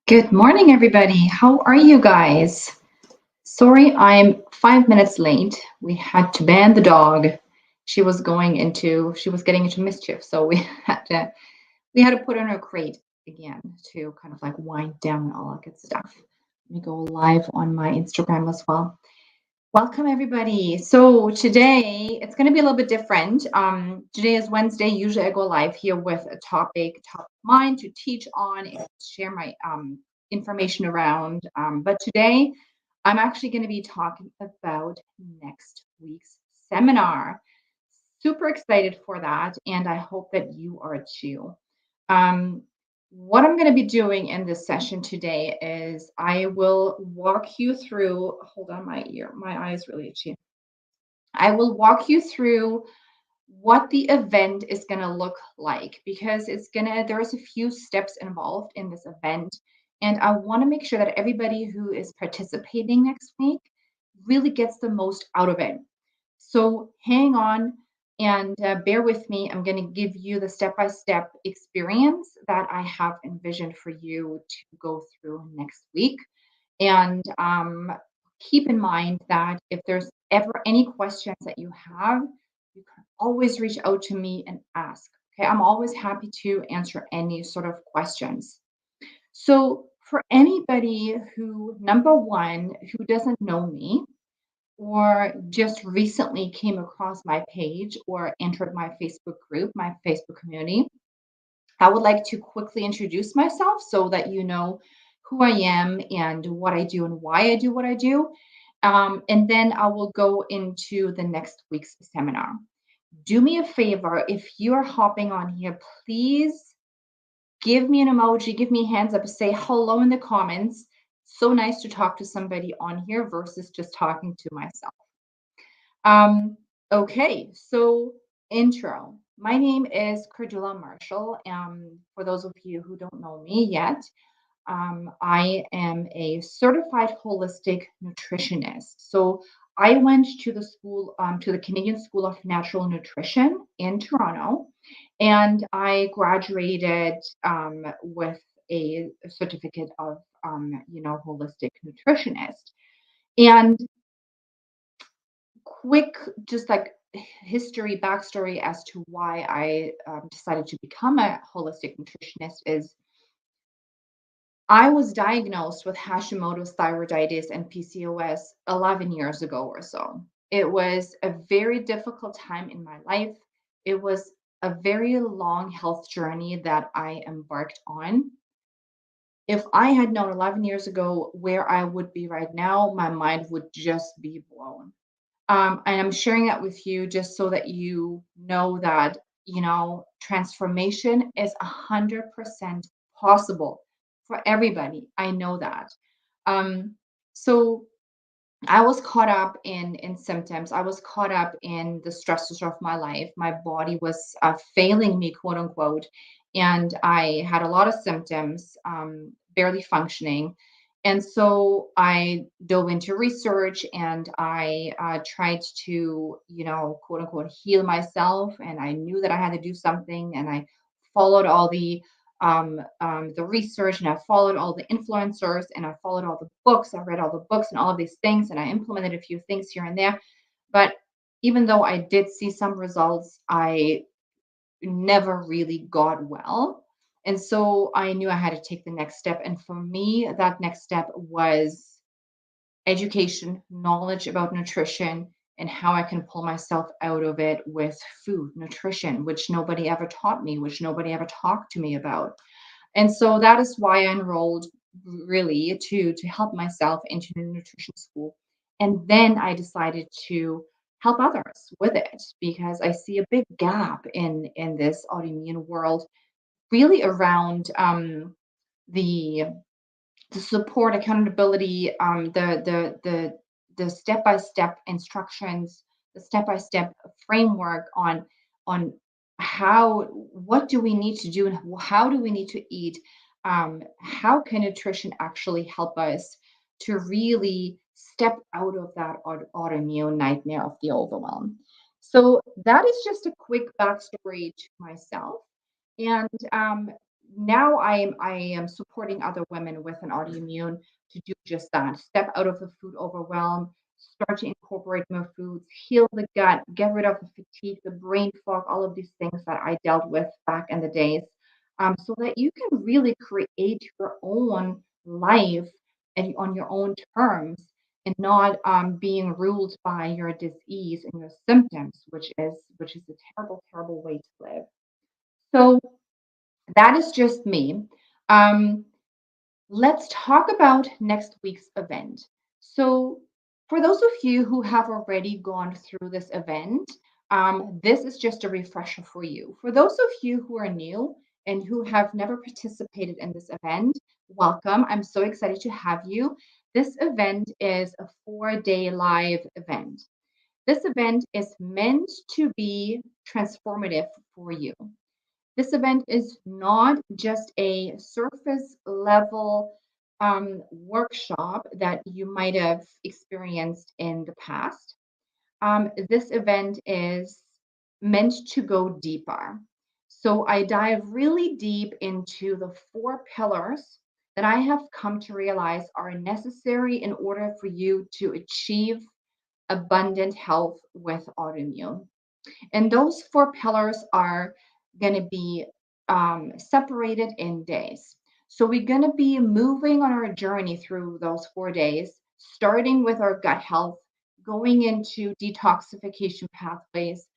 Good morning, everybody. How are you guys? Sorry, I'm 5 minutes late. We had to ban the dog. She was getting into mischief, so we had to put her in a crate again to kind of like wind down and all that good stuff. Let me go live on my Instagram as well. Welcome, everybody. So today it's going to be a little bit different. Today is Wednesday. Usually I go live here with a top of mind to teach on and share my information around. But today I'm actually going to be talking about next week's seminar. Super excited for that, and I hope that you are too. Um, what I'm going to be doing in this session today is I will walk you through. Hold on, my eye is really itchy. I will walk you through what the event is going to look like because there's a few steps involved in this event, and I want to make sure that everybody who is participating next week really gets the most out of it. So hang on and bear with me. I'm going to give you the step by step experience that I have envisioned for you to go through next week. And keep in mind that if there's ever any questions that you have, you can always reach out to me and ask. Okay, I'm always happy to answer any sort of questions. So, for anybody who, number one, who doesn't know me, or just recently came across my page or entered my Facebook group, my Facebook community, I would like to quickly introduce myself so that you know who I am and what I do and why I do what I do. And then I will go into the next week's seminar. Do me a favor, if you're hopping on here, please give me an emoji, give me a hands up, say hello in the comments. So nice to talk to somebody on here versus just talking to myself. Um, okay, so intro. My name is Cordula Marshall. For those of you who don't know me yet, I am a certified holistic nutritionist. So I went to the school, to the Canadian School of Natural Nutrition in Toronto, and I graduated with a certificate of, holistic nutritionist. And quick, just like history, backstory as to why I decided to become a holistic nutritionist is I was diagnosed with Hashimoto's thyroiditis and PCOS 11 years ago or so. It was a very difficult time in my life. It was a very long health journey that I embarked on. If I had known 11 years ago where I would be right now, my mind would just be blown. And I'm sharing that with you just so that you know that, transformation is 100% possible for everybody. I know that. Um, so I was caught up in symptoms. I was caught up in the stresses of my life. My body was failing me, quote unquote, and I had a lot of symptoms, barely functioning. And so I dove into research and I tried to, quote unquote, heal myself. And I knew that I had to do something. And I followed all the research, and I followed all the influencers, and I followed all the books. I read all the books and all of these things, and I implemented a few things here and there. But even though I did see some results, I never really got well. And so I knew I had to take the next step. And for me, that next step was education, knowledge about nutrition, and how I can pull myself out of it with food, nutrition, which nobody ever taught me, which nobody ever talked to me about. And so that is why I enrolled really to help myself into the nutrition school. And then I decided to help others with it because I see a big gap in this autoimmune world, really around the the support, accountability, the step by step instructions, the step by step framework on how what do we need to do and how do we need to eat. How can nutrition actually help us to really step out of that autoimmune nightmare of the overwhelm? So that is just a quick backstory to myself. And now I am supporting other women with an autoimmune to do just that. Step out of the food overwhelm, start to incorporate more foods, heal the gut, get rid of the fatigue, the brain fog, all of these things that I dealt with back in the days, so that you can really create your own life and on your own terms and not being ruled by your disease and your symptoms, which is a terrible, terrible way to live. So that is just me. Um, let's talk about next week's event. So, for those of you who have already gone through this event, this is just a refresher for you. For those of you who are new and who have never participated in this event, welcome. I'm so excited to have you. This event is a 4-day live event. This event is meant to be transformative for you. This event is not just a surface level workshop that you might have experienced in the past. This event is meant to go deeper. So I dive really deep into the 4 pillars that I have come to realize are necessary in order for you to achieve abundant health with autoimmune. And those 4 pillars are going to be separated in days. So we're going to be moving on our journey through those 4 days, starting with our gut health, going into detoxification pathways.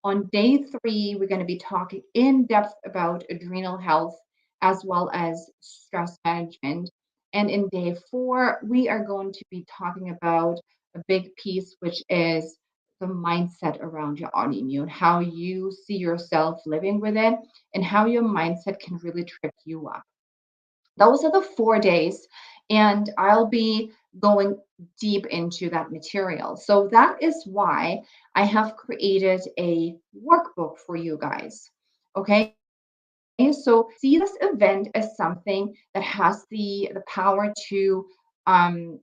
On day 3, we're going to be talking in depth about adrenal health as well as stress management. And in day 4, we are going to be talking about a big piece, which is the mindset around your autoimmune, how you see yourself living with it, and how your mindset can really trip you up. Those are the 4 days, and I'll be going deep into that material. So that is why I have created a workbook for you guys. Okay. So see this event as something that has the power to, um,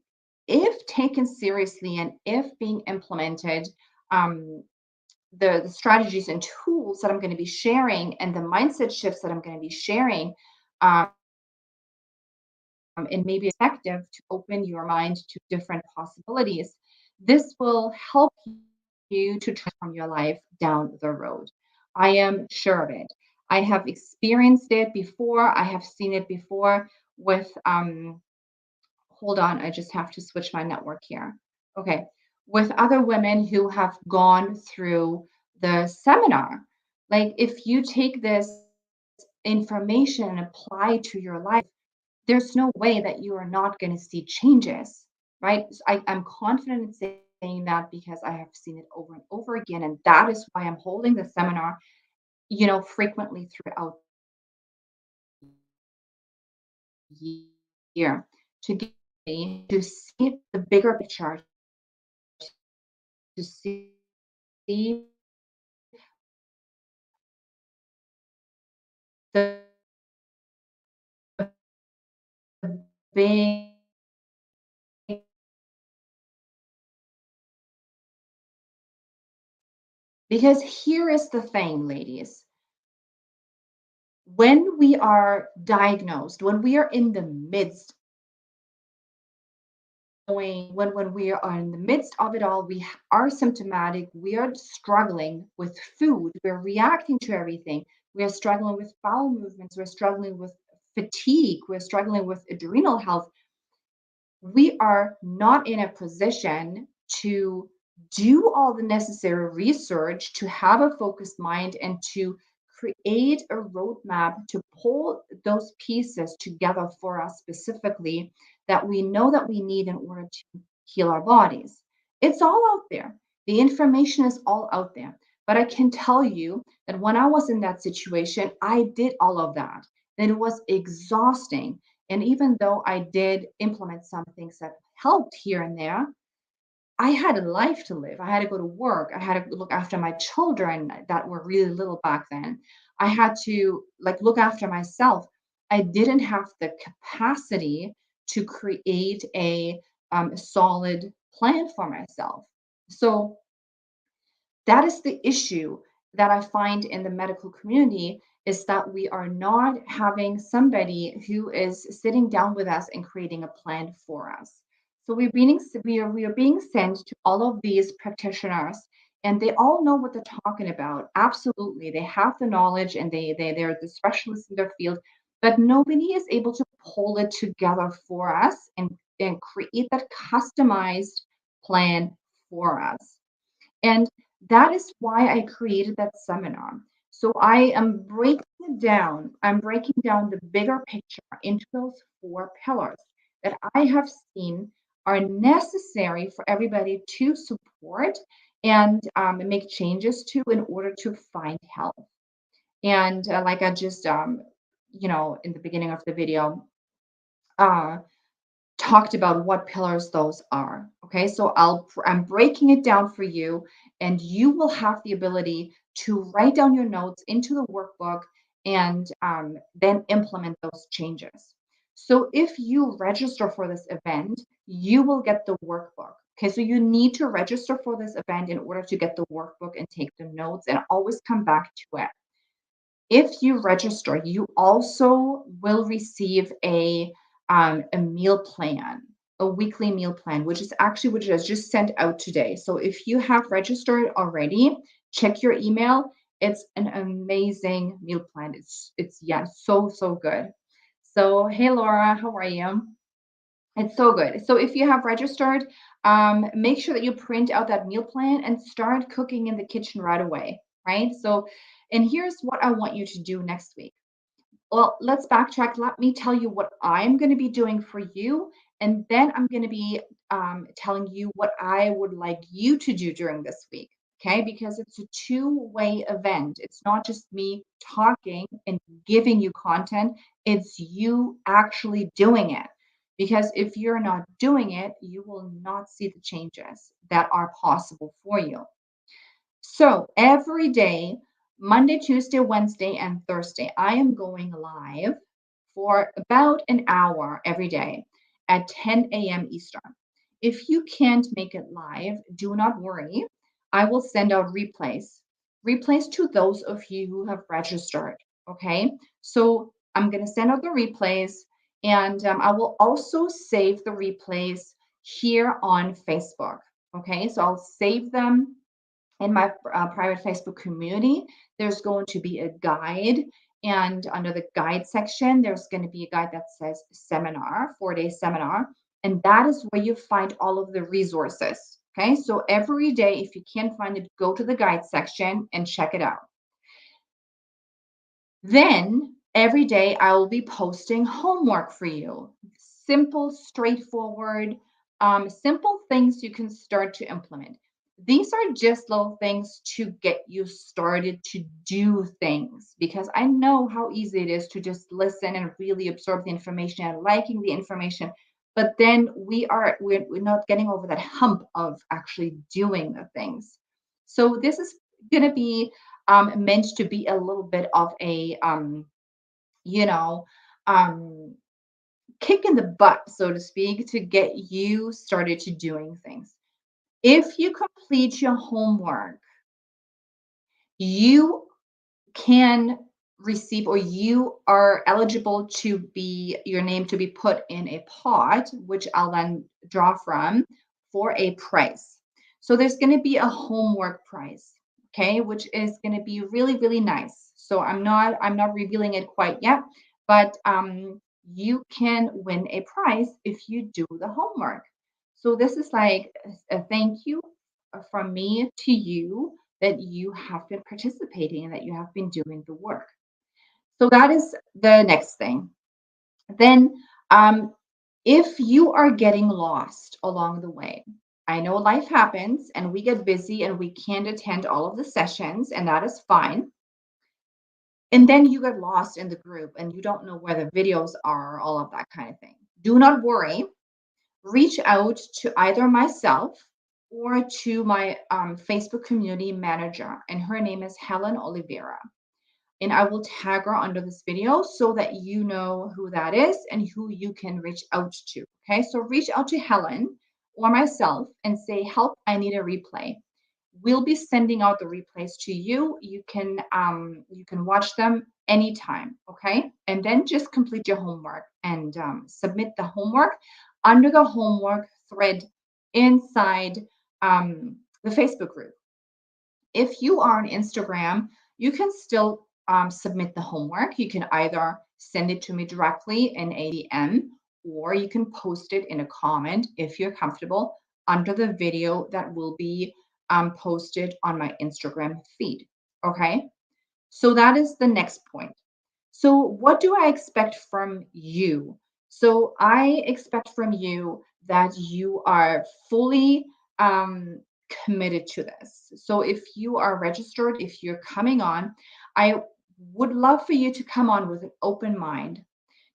if taken seriously and if being implemented, um, the strategies and tools that I'm going to be sharing and the mindset shifts that I'm going to be sharing, um, and maybe effective to open your mind to different possibilities. This will help you to transform your life down the road. I am sure of it. I have experienced it before. I have seen it before with, hold on, I just have to switch my network here. Okay. With other women who have gone through the seminar. Like, if you take this information and apply to your life, there's no way that you are not going to see changes, right? So I'm confident in saying that because I have seen it over and over again. And that is why I'm holding the seminar, frequently throughout the year to get to see the bigger picture, to see the big, because here is the thing, ladies. When we are diagnosed, when we are in the midst, when we are in the midst of it all, we are symptomatic, we are struggling with food, we're reacting to everything, we are struggling with bowel movements, we're struggling with fatigue, we're struggling with adrenal health. We are not in a position to do all the necessary research to have a focused mind and to create a roadmap to pull those pieces together for us specifically that we know that we need in order to heal our bodies. It's all out there. The information is all out there. But I can tell you that when I was in that situation, I did all of that. And it was exhausting. And even though I did implement some things that helped here and there, I had a life to live. I had to go to work. I had to look after my children that were really little back then. I had to like look after myself. I didn't have the capacity to create a solid plan for myself. So that is the issue. that I find in the medical community is that we are not having somebody who is sitting down with us and creating a plan for us. So we are being sent to all of these practitioners, and they all know what they're talking about. Absolutely, they have the knowledge, and they're the specialists in their field, but nobody is able to pull it together for us and create that customized plan for us. And that is why I created that seminar. So I am breaking it down. I'm breaking down the bigger picture into those four pillars that I have seen are necessary for everybody to support and make changes to in order to find health. And like I just, in the beginning of the video, uh, talked about what pillars those are. Okay, so I'm breaking it down for you, and you will have the ability to write down your notes into the workbook and then implement those changes. So if you register for this event, you will get the workbook. Okay, so you need to register for this event in order to get the workbook and take the notes and always come back to it. If you register, you also will receive a meal plan, a weekly meal plan, which is just sent out today. So if you have registered already, check your email. It's an amazing meal plan. It's yeah, so good. So hey Laura, how are you? It's so good. So if you have registered, make sure that you print out that meal plan and start cooking in the kitchen right away, right? So, and here's what I want you to do next week. Well, let's backtrack. Let me tell you what I'm going to be doing for you, and then I'm going to be telling you what I would like you to do during this week. Okay, because it's a two-way event. It's not just me talking and giving you content, it's you actually doing it. Because if you're not doing it, you will not see the changes that are possible for you. So every day, Monday, Tuesday, Wednesday, and Thursday, I am going live for about an hour every day at 10 a.m. Eastern. If you can't make it live, do not worry. I will send out replays to those of you who have registered. Okay. So I'm going to send out the replays, and I will also save the replays here on Facebook. Okay. So I'll save them in my private Facebook community. There's going to be a guide. And under the guide section, there's going to be a guide that says seminar, 4-day seminar. And that is where you find all of the resources. Okay. So every day, if you can't find it, go to the guide section and check it out. Then every day, I will be posting homework for you. Simple, straightforward, simple things you can start to implement. These are just little things to get you started to do things, because I know how easy it is to just listen and really absorb the information and liking the information. But then we're not getting over that hump of actually doing the things. So this is going to be meant to be a little bit of a you know um, kick in the butt, so to speak, to get you started to doing things. If you complete your homework, you can receive, or you are eligible to be your name to be put in a pot, which I'll then draw from, for a prize. So there's going to be a homework prize, okay, which is going to be really nice. So I'm not revealing it quite yet, but you can win a prize if you do the homework. So this is like a thank you from me to you, that you have been participating and that you have been doing the work. So that is the next thing. Then, if you are getting lost along the way, I know life happens and we get busy and we can't attend all of the sessions, and that is fine. And then you get lost in the group and you don't know where the videos are, all of that kind of thing. Do not worry. Reach out to either myself or to my Facebook community manager, and her name is Helen Oliveira. And I will tag her under this video so that you know who that is and who you can reach out to. Okay, so reach out to Helen or myself and say, help, I need a replay. We'll be sending out the replays to you. You can watch them anytime, okay? And then just complete your homework and submit the homework under the homework thread inside the Facebook group. If you are on Instagram, you can still submit the homework. You can either send it to me directly in a DM, or you can post it in a comment if you're comfortable under the video that will be posted on my Instagram feed. Okay, so that is the next point. So, what do I expect from you? So, I expect from you that you are fully um, committed to this. So, if you are registered, if you're coming on, I would love for you to come on with an open mind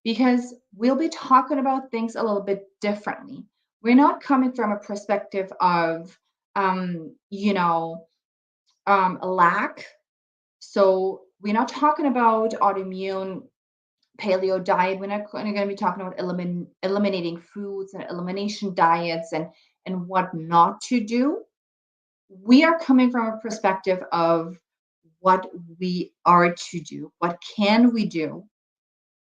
because we'll be talking about things a little bit differently. We're not coming from a perspective of, um, you know, lack. So, we're not talking about autoimmune paleo diet. We're not going to be talking about eliminating foods and elimination diets and what not to do. We are coming from a perspective of what we are to do, what can we do,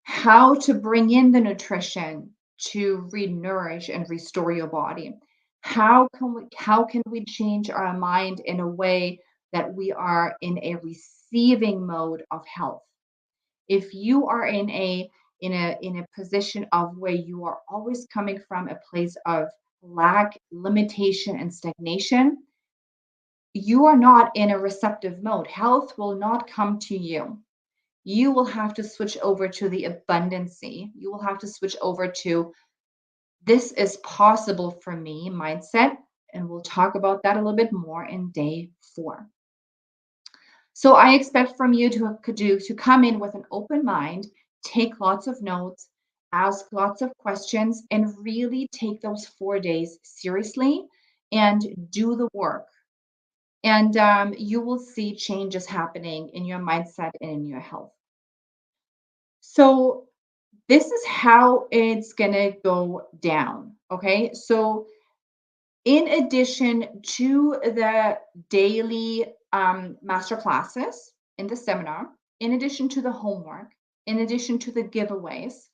how to bring in the nutrition to re-nourish and restore your body. How can we change our mind in a way that we are in a receiving mode of health? If you are in a position of where you are always coming from a place of lack, limitation, and stagnation, you are not in a receptive mode. Health will not come to you. You will have to switch over to the abundancy. You will have to switch over to this is possible for me mindset. And we'll talk about that a little bit more in day 4. So I expect from you to come in with an open mind, take lots of notes, ask lots of questions, and really take those 4 days seriously and do the work. And you will see changes happening in your mindset and in your health. So this is how it's gonna go down. Okay. So in addition to the daily master classes in the seminar, in addition to the homework, in addition to the giveaways,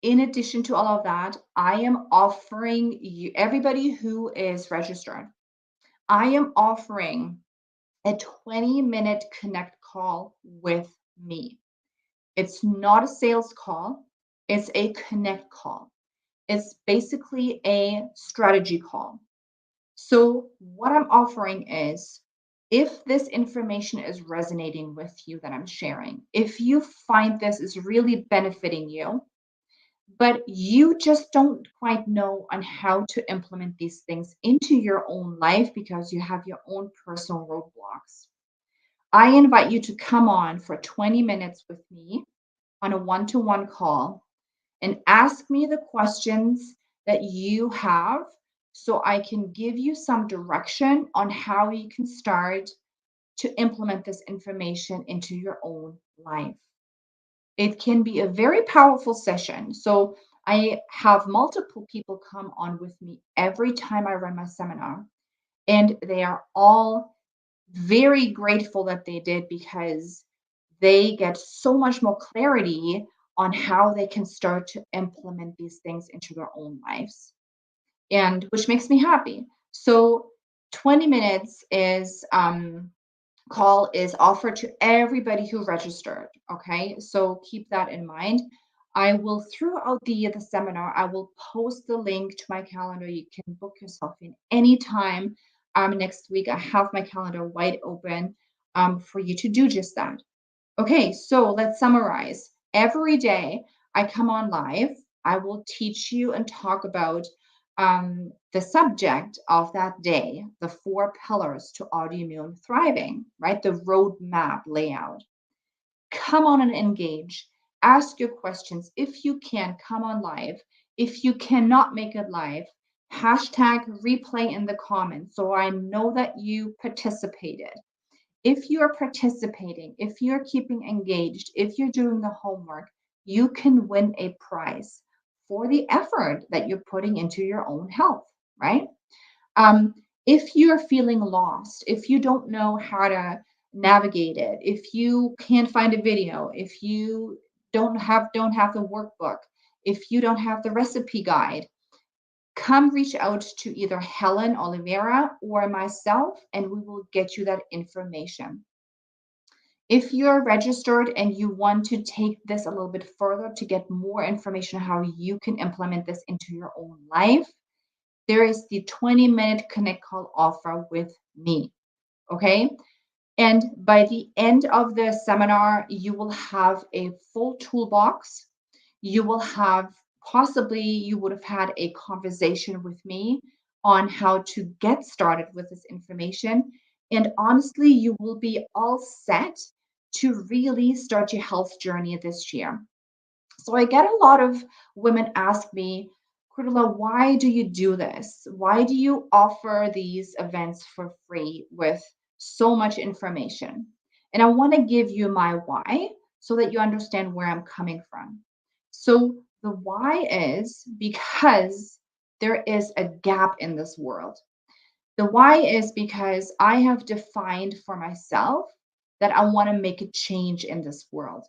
in addition to all of that, I am offering you, everybody who is registered, I am offering a 20-minute connect call with me. It's not a sales call, it's a connect call. It's basically a strategy call. So, what I'm offering is if this information is resonating with you that I'm sharing, if you find this is really benefiting you, but you just don't quite know on how to implement these things into your own life because you have your own personal roadblocks, I invite you to come on for 20 minutes with me on a one-to-one call and ask me the questions that you have so I can give you some direction on how you can start to implement this information into your own life. It can be a very powerful session. So I have multiple people come on with me every time I run my seminar, and they are all very grateful that they did because they get so much more clarity on how they can start to implement these things into their own lives, and which makes me happy. So 20 minutes is call is offered to everybody who registered. Okay, so keep that in mind. I will throughout the seminar, I will post the link to my calendar. You can book yourself in anytime. Next week, I have my calendar wide open for you to do just that. Okay, so let's summarize. Every day I come on live, I will teach you and talk about the subject of that day, the 4 pillars to autoimmune thriving, right? The roadmap layout. Come on and engage. Ask your questions. If you can, come on live. If you cannot make it live, hashtag replay in the comments so I know that you participated. If you're participating, if you're keeping engaged, if you're doing the homework, you can win a prize for the effort that you're putting into your own health, right? Um, If you're feeling lost, if you don't know how to navigate it, if you can't find a video, if you don't have the workbook, if you don't have the recipe guide, come reach out to either Helen Oliveira or myself, and we will get you that information. If you're registered and you want to take this a little bit further to get more information on how you can implement this into your own life, there is the 20-minute Connect Call offer with me. Okay. And by the end of the seminar, you will have a full toolbox. You will have possibly, you would have had a conversation with me on how to get started with this information. And honestly, you will be all set to really start your health journey this year. So I get a lot of women ask me, Cordula, why do you do this? Why do you offer these events for free with so much information? And I want to give you my why so that you understand where I'm coming from. So the why is because there is a gap in this world. The why is because I have defined for myself that I want to make a change in this world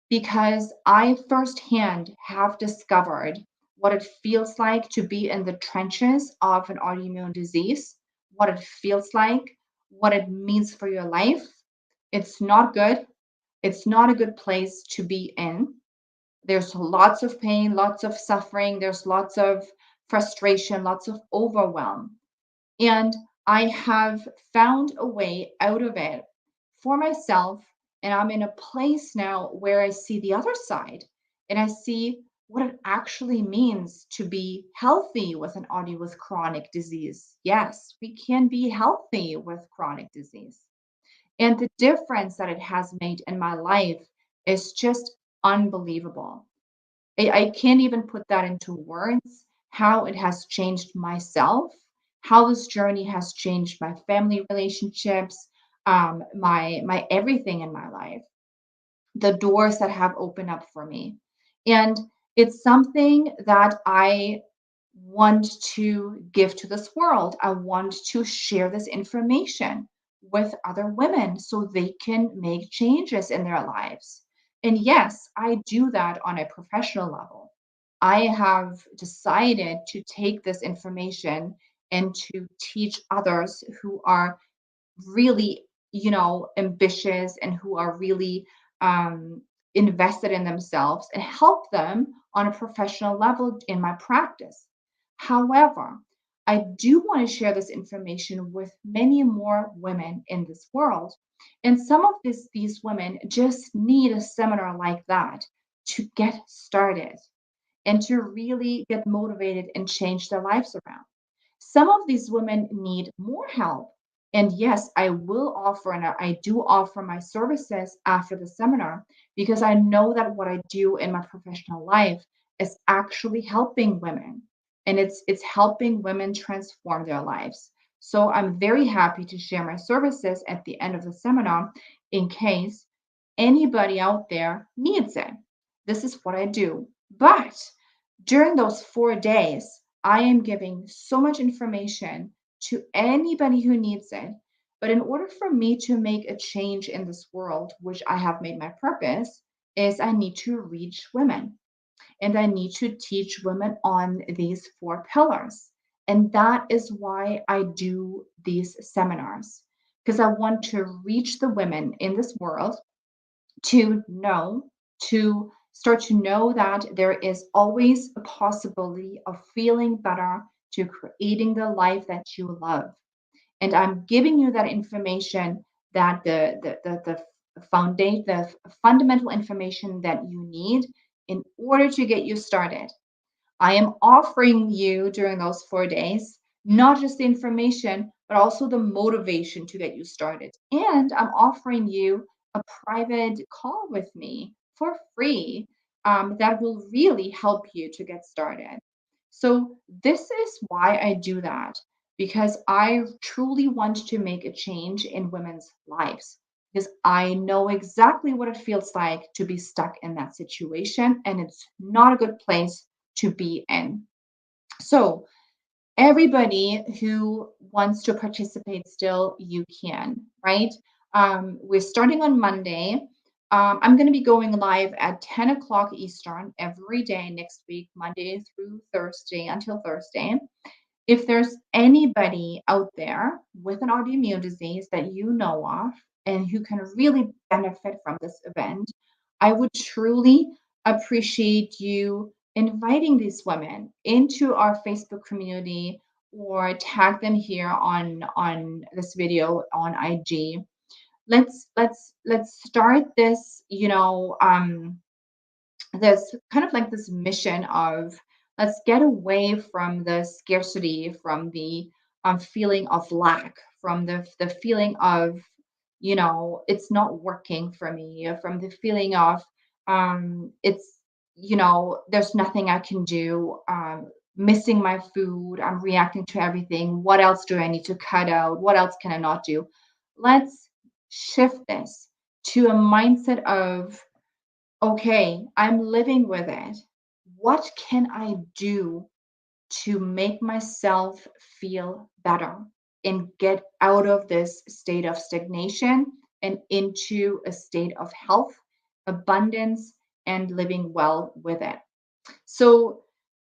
because I firsthand have discovered what it feels like to be in the trenches of an autoimmune disease, what it feels like, what it means for your life. It's not good. It's not a good place to be in. There's lots of pain, lots of suffering, there's lots of frustration, lots of overwhelm. And I have found a way out of it for myself. And I'm in a place now where I see the other side and I see what it actually means to be healthy with an audio with chronic disease. Yes, we can be healthy with chronic disease. And the difference that it has made in my life is just unbelievable. I can't even put that into words, how it has changed myself, how this journey has changed my family relationships, my everything in my life, the doors that have opened up for me. And it's something that I want to give to this world. I want to share this information with other women so they can make changes in their lives. And yes, I do that on a professional level. I have decided to take this information and to teach others who are really, ambitious and who are really invested in themselves and help them on a professional level in my practice. However, I do want to share this information with many more women in this world. And some of these women just need a seminar like that to get started and to really get motivated and change their lives around. Some of these women need more help. And yes, I will offer and I do offer my services after the seminar because I know that what I do in my professional life is actually helping women and it's helping women transform their lives. So I'm very happy to share my services at the end of the seminar in case anybody out there needs it. This is what I do. But during those 4 days, I am giving so much information to anybody who needs it. But in order for me to make a change in this world, which I have made my purpose, is I need to reach women and I need to teach women on these 4 pillars. And that is why I do these seminars, because I want to reach the women in this world to know, to start to know that there is always a possibility of feeling better, to creating the life that you love. And I'm giving you that information, that the foundation, the fundamental information that you need in order to get you started. I am offering you during those 4 days, not just the information, but also the motivation to get you started. And I'm offering you a private call with me for free that will really help you to get started. So, this is why I do that, because I truly want to make a change in women's lives. Because I know exactly what it feels like to be stuck in that situation, and it's not a good place to be in. So, everybody who wants to participate still, you can, right? We're starting on Monday. I'm going to be going live at 10 o'clock Eastern every day next week, Monday through Thursday until Thursday. If there's anybody out there with an autoimmune disease that you know of and who can really benefit from this event, I would truly appreciate you inviting these women into our Facebook community or tag them here on this video on IG. Let's start this, this kind of like this mission of let's get away from the scarcity, from the feeling of lack, from the feeling of it's not working for me, from the feeling of it's there's nothing I can do, missing my food, I'm reacting to everything, what else do I need to cut out, what else can I not do. Let's shift this to a mindset of, okay, I'm living with it. What can I do to make myself feel better and get out of this state of stagnation and into a state of health, abundance, and living well with it? So,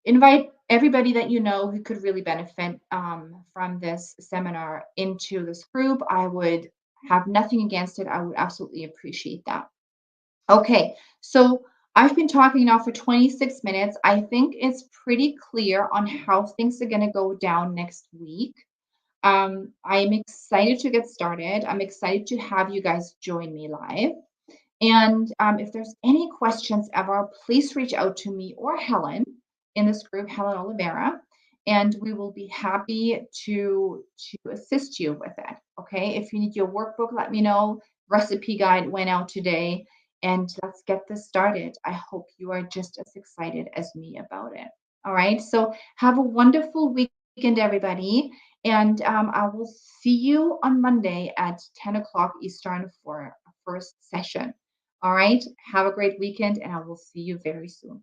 invite everybody that you know who could really benefit from this seminar into this group. I would have nothing against it. I would absolutely appreciate that. Okay, so I've been talking now for 26 minutes. I think it's pretty clear on how things are going to go down next week. I'm excited to get started. I'm excited to have you guys join me live. And if there's any questions ever, please reach out to me or Helen in this group, Helen Oliveira, and we will be happy to assist you with it. Okay, if you need your workbook, let me know. Recipe guide went out today, and let's get this started. I hope you are just as excited as me about it. All right, so have a wonderful weekend, everybody, and I will see you on Monday at 10 o'clock Eastern for a first session. All right. Have a great weekend, and I will see you very soon.